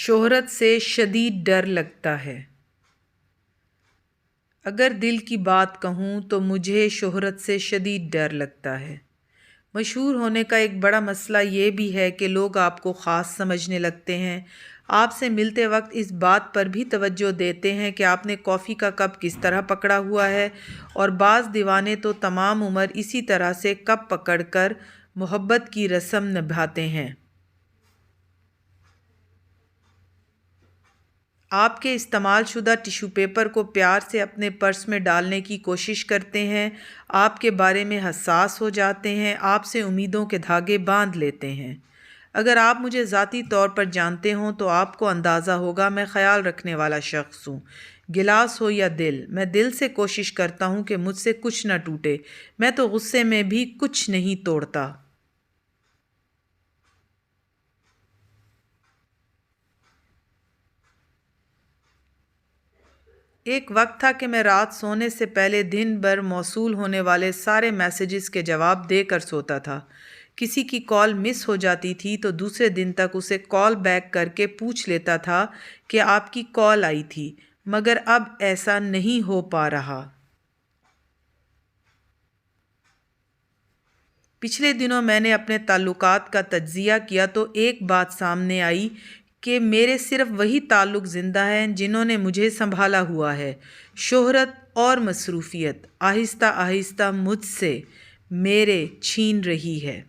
شہرت سے شدید ڈر لگتا ہے۔ اگر دل کی بات کہوں تو مجھے شہرت سے شدید ڈر لگتا ہے۔ مشہور ہونے کا ایک بڑا مسئلہ یہ بھی ہے کہ لوگ آپ کو خاص سمجھنے لگتے ہیں۔ آپ سے ملتے وقت اس بات پر بھی توجہ دیتے ہیں کہ آپ نے کافی کا کپ کس طرح پکڑا ہوا ہے، اور بعض دیوانے تو تمام عمر اسی طرح سے کپ پکڑ کر محبت کی رسم نبھاتے ہیں۔ آپ کے استعمال شدہ ٹیشو پیپر کو پیار سے اپنے پرس میں ڈالنے کی کوشش کرتے ہیں، آپ کے بارے میں حساس ہو جاتے ہیں، آپ سے امیدوں کے دھاگے باندھ لیتے ہیں۔ اگر آپ مجھے ذاتی طور پر جانتے ہوں تو آپ کو اندازہ ہوگا میں خیال رکھنے والا شخص ہوں۔ گلاس ہو یا دل، میں دل سے کوشش کرتا ہوں کہ مجھ سے کچھ نہ ٹوٹے۔ میں تو غصے میں بھی کچھ نہیں توڑتا۔ ایک وقت تھا کہ میں رات سونے سے پہلے دن بھر موصول ہونے والے سارے میسیجز کے جواب دے کر سوتا تھا۔ کسی کی کال مس ہو جاتی تھی تو دوسرے دن تک اسے کال بیک کر کے پوچھ لیتا تھا کہ آپ کی کال آئی تھی، مگر اب ایسا نہیں ہو پا رہا۔ پچھلے دنوں میں نے اپنے تعلقات کا تجزیہ کیا تو ایک بات سامنے آئی کہ میرے صرف وہی تعلق زندہ ہیں جنہوں نے مجھے سنبھالا ہوا ہے۔ شہرت اور مصروفیت آہستہ آہستہ مجھ سے میرے چھین رہی ہے۔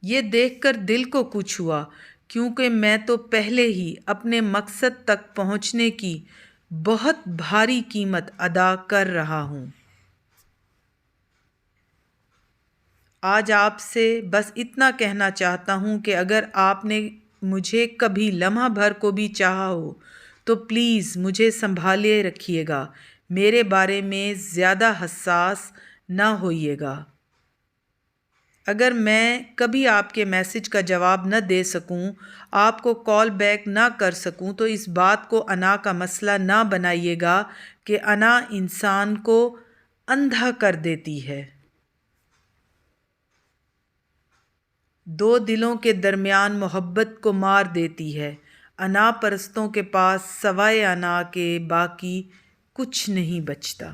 یہ دیکھ کر دل کو کچھ ہوا، کیونکہ میں تو پہلے ہی اپنے مقصد تک پہنچنے کی بہت بھاری قیمت ادا کر رہا ہوں۔ آج آپ سے بس اتنا کہنا چاہتا ہوں کہ اگر آپ نے مجھے کبھی لمحہ بھر کو بھی چاہا ہو تو پلیز مجھے سنبھالے رکھیے گا، میرے بارے میں زیادہ حساس نہ ہوئیے گا۔ اگر میں کبھی آپ کے میسج کا جواب نہ دے سکوں، آپ کو کال بیک نہ کر سکوں تو اس بات کو انا کا مسئلہ نہ بنائیے گا کہ انا انسان کو اندھا کر دیتی ہے۔ دو دلوں کے درمیان محبت کو مار دیتی ہے۔ انا پرستوں کے پاس سوائے انا کے باقی کچھ نہیں بچتا۔